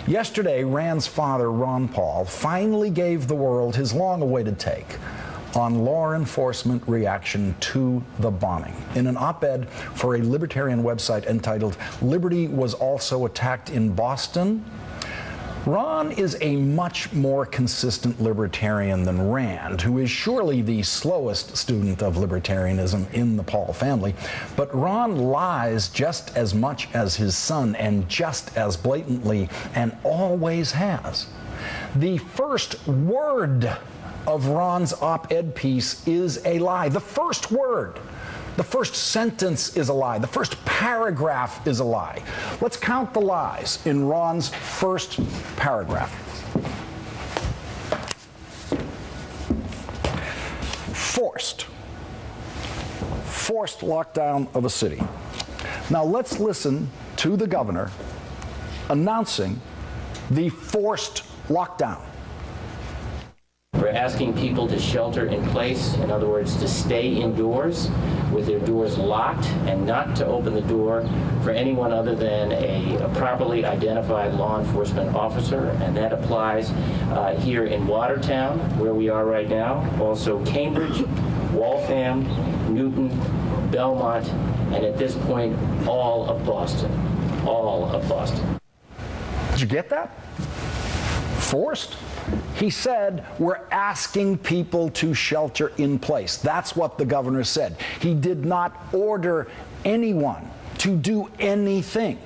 Yesterday, Rand's father, Ron Paul, finally gave the world his long-awaited take on law enforcement reaction to the bombing. In an op-ed for a libertarian website entitled "Liberty Was Also Attacked in Boston," Ron is a much more consistent libertarian than Rand, who is surely the slowest student of libertarianism in the Paul family. But Ron lies just as much as his son, and just as blatantly, and always has. The first word of Ron's op-ed piece is a lie. The first word. The first sentence is a lie. The first paragraph is a lie. Let's count the lies in Ron's first paragraph. Forced lockdown of a city. Now let's listen to the governor announcing the forced lockdown. We're asking people to shelter in place, in other words, to stay indoors with their doors locked and not to open the door for anyone other than a properly identified law enforcement officer, and that applies here in Watertown, where we are right now, also Cambridge, Waltham, Newton, Belmont, and at this point, all of Boston. All of Boston. Did you get that? Forced? He said, we're asking people to shelter in place. That's what the governor said. He did not order anyone to do anything.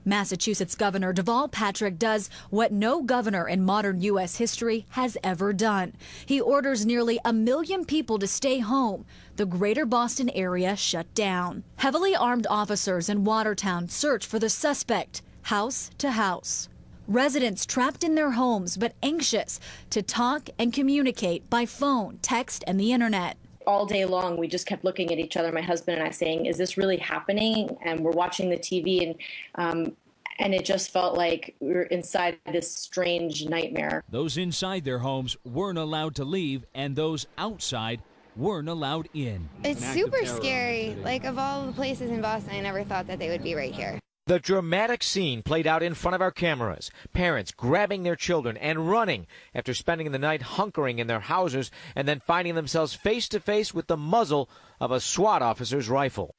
Massachusetts Governor Deval Patrick does what no governor in modern U.S. history has ever done. He orders nearly 1 million people to stay home. The greater Boston area shut down. Heavily armed officers in Watertown search for the suspect, house to house. Residents trapped in their homes but anxious to talk and communicate by phone, text, and the internet. All day long, we just kept looking at each other, my husband and I, saying, is this really happening? And we're watching the TV, and it just felt like we were inside this strange nightmare. Those inside their homes weren't allowed to leave, and those outside weren't allowed in. It's super scary. Like, of all the places in Boston, I never thought that they would be right here. The dramatic scene played out in front of our cameras. Parents grabbing their children and running after spending the night hunkering in their houses and then finding themselves face to face with the muzzle of a SWAT officer's rifle.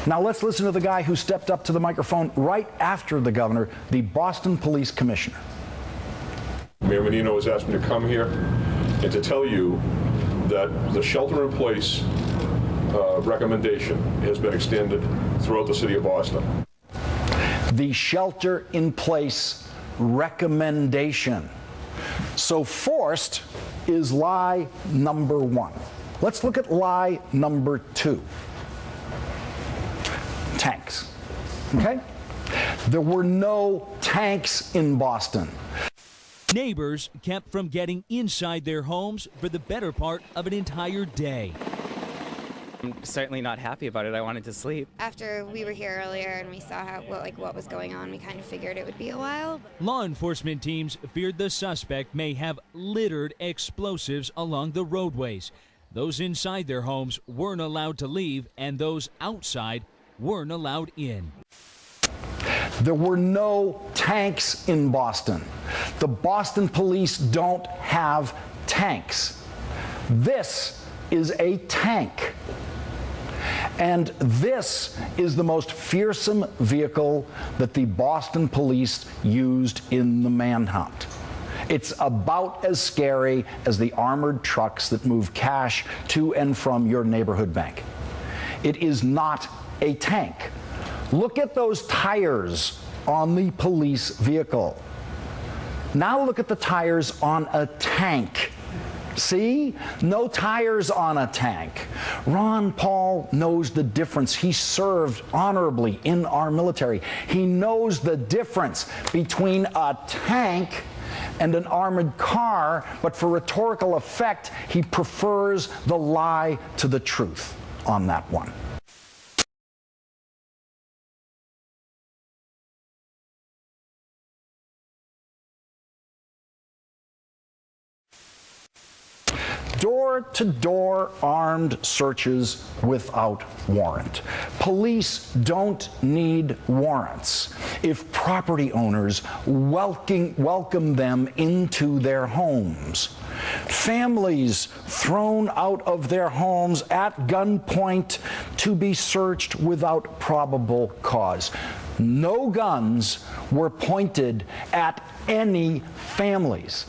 Now let's listen to the guy who stepped up to the microphone right after the governor, the Boston Police Commissioner. Mayor Menino has asked me to come here and to tell you that the shelter-in-place recommendation has been extended throughout the city of Boston. The shelter-in-place recommendation. So forced is lie number one. Let's look at lie number two. Tanks. Okay? There were no tanks in Boston. Neighbors kept from getting inside their homes for the better part of an entire day. I'm certainly not happy about it. I wanted to sleep. After we were here earlier and we saw what was going on, we kind of figured it would be a while. Law enforcement teams feared the suspect may have littered explosives along the roadways. Those inside their homes weren't allowed to leave, and those outside weren't allowed in. There were no tanks in Boston. The Boston police don't have tanks. This is a tank. And this is the most fearsome vehicle that the Boston police used in the manhunt. It's about as scary as the armored trucks that move cash to and from your neighborhood bank. It is not a tank. Look at those tires on the police vehicle. Now look at the tires on a tank. See? No tires on a tank. Ron Paul knows the difference. He served honorably in our military. He knows the difference between a tank and an armored car, but for rhetorical effect, he prefers the lie to the truth on that one. Door-to-door armed searches without warrant. Police don't need warrants. if property owners welcome them into their homes. Families thrown out of their homes at gunpoint to be searched without probable cause. No guns were pointed at any families.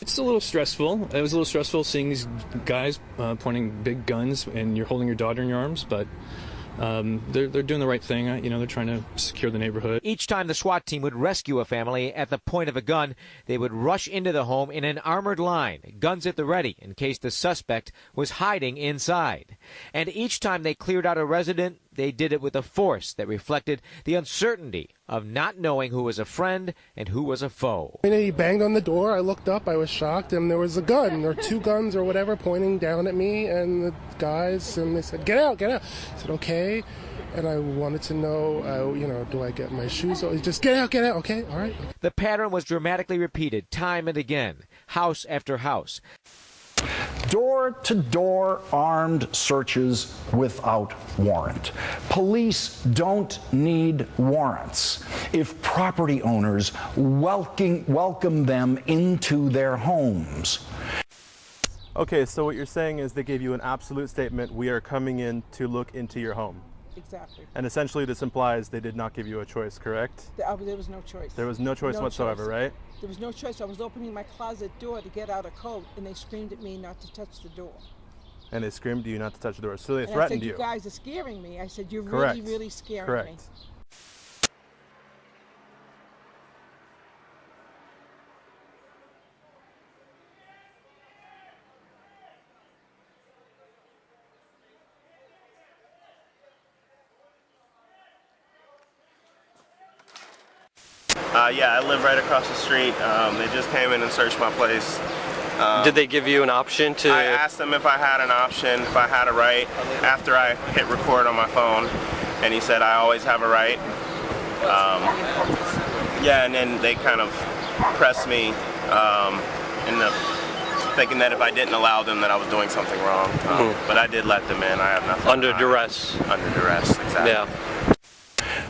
It's a little stressful. It was a little stressful seeing these guys pointing big guns and you're holding your daughter in your arms, but they're doing the right thing. You know, they're trying to secure the neighborhood. Each time the SWAT team would rescue a family at the point of a gun, they would rush into the home in an armored line, guns at the ready in case the suspect was hiding inside. And each time they cleared out a resident, they did it with a force that reflected the uncertainty of not knowing who was a friend and who was a foe. He banged on the door. I looked up. I was shocked, and there was a gun or two guns or whatever pointing down at me, and the guys, and they said, "Get out, get out." I said, "Okay." And I wanted to know, do I get my shoes? Just get out, okay, all right. The pattern was dramatically repeated time and again, house after house. Door-to-door armed searches without warrant. Police don't need warrants if property owners welcome them into their homes. Okay, so what you're saying is they gave you an absolute statement, "We are coming in to look into your home." Exactly. And essentially this implies they did not give you a choice, correct? There was no choice. There was no choice whatsoever, right? There was no choice. I was opening my closet door to get out a coat, and they screamed at me not to touch the door. And they screamed to you not to touch the door, so they and threatened I said, you. "You guys are scaring me." I said, "You're Correct. really, really scaring Correct. me." Yeah, I live right across the street. They just came in and searched my place. Did they give you an option to? I asked them if I had an option, if I had a right, after I hit record on my phone, and he said I always have a right. Yeah, and then they kind of pressed me thinking that if I didn't allow them that I was doing something wrong. But I did let them in. I have nothing. Under duress. Under duress, exactly. Yeah.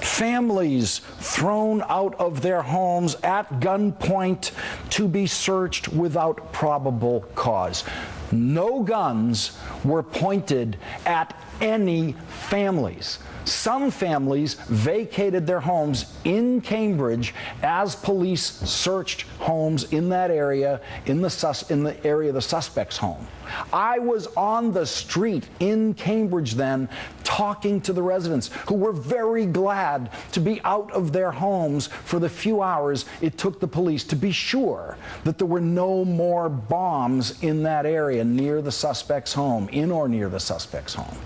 Families thrown out of their homes at gunpoint to be searched without probable cause. No guns were pointed at any families. Some families vacated their homes in Cambridge as police searched homes in that area, in the area of the suspect's home. I was on the street in Cambridge then talking to the residents who were very glad to be out of their homes for the few hours it took the police to be sure that there were no more bombs in that area near the suspect's home, in or near the suspect's home.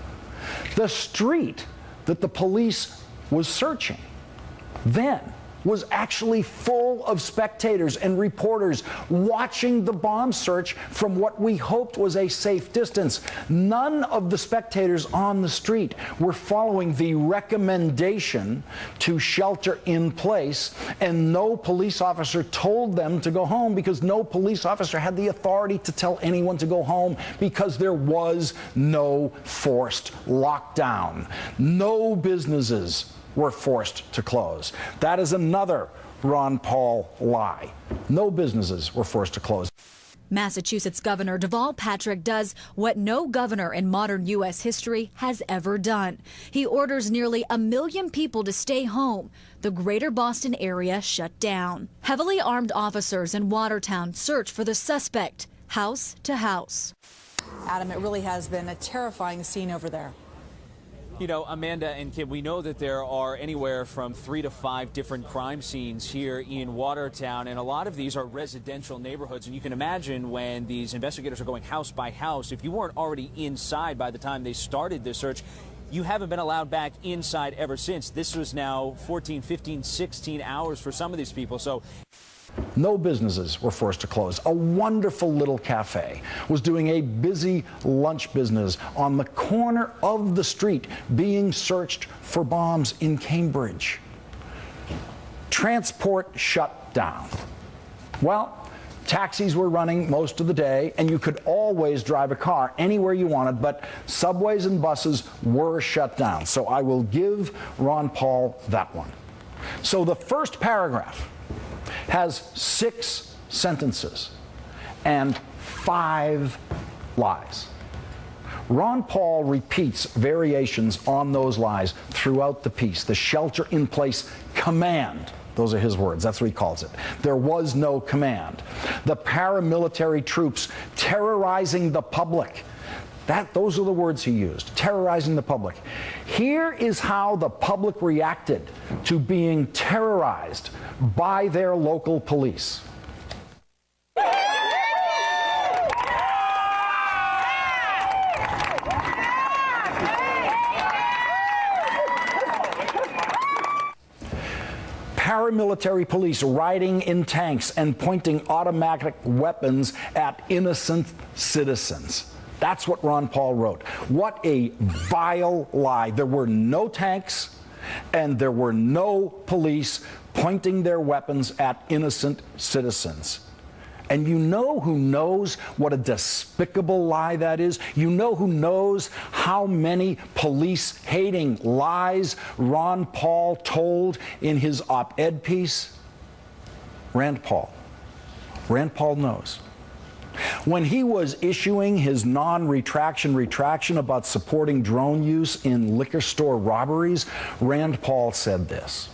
The street that the police was searching then was actually full of spectators and reporters watching the bomb search from what we hoped was a safe distance. None of the spectators on the street were following the recommendation to shelter in place, and no police officer told them to go home because no police officer had the authority to tell anyone to go home because there was no forced lockdown. No businesses were forced to close. That is another Ron Paul lie. No businesses were forced to close. Massachusetts Governor Deval Patrick does what no governor in modern U.S. history has ever done. He orders nearly 1 million people to stay home. The greater Boston area shut down. Heavily armed officers in Watertown search for the suspect, house to house. Adam, it really has been a terrifying scene over there. You know, Amanda and Kim, we know that there are anywhere from 3 to 5 different crime scenes here in Watertown, and a lot of these are residential neighborhoods. And you can imagine when these investigators are going house by house, if you weren't already inside by the time they started this search, you haven't been allowed back inside ever since. This was now 14, 15, 16 hours for some of these people. So no businesses were forced to close. A wonderful little cafe was doing a busy lunch business on the corner of the street being searched for bombs in Cambridge. Transport shut down. Well, taxis were running most of the day, and you could always drive a car anywhere you wanted, but subways and buses were shut down. So I will give Ron Paul that one. So the first paragraph has 6 sentences and 5 lies. Ron Paul repeats variations on those lies throughout the piece. The shelter-in-place command. Those are his words. That's what he calls it. There was no command. The paramilitary troops terrorizing the public. Those are the words he used, terrorizing the public. Here is how the public reacted to being terrorized by their local police. Paramilitary police riding in tanks and pointing automatic weapons at innocent citizens. That's what Ron Paul wrote. What a vile lie. There were no tanks and there were no police pointing their weapons at innocent citizens. And you know who knows what a despicable lie that is? You know who knows how many police-hating lies Ron Paul told in his op-ed piece? Rand Paul. Rand Paul knows. When he was issuing his retraction about supporting drone use in liquor store robberies, Rand Paul said this: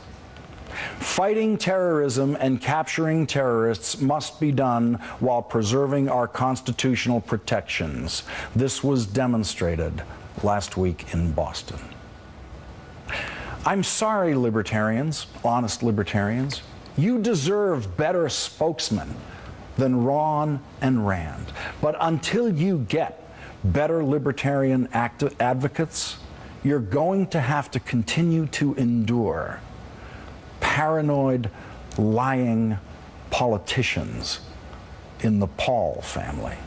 "Fighting terrorism and capturing terrorists must be done while preserving our constitutional protections. This was demonstrated last week in Boston." I'm sorry, libertarians, honest libertarians. You deserve better spokesmen than Ron and Rand. But until you get better libertarian advocates, you're going to have to continue to endure paranoid, lying politicians in the Paul family.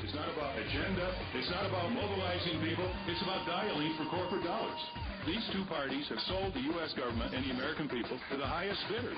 It's not about agenda. It's not about mobilizing people. It's about dialing for corporate dollars. These two parties have sold the U.S. government and the American people to the highest bidders.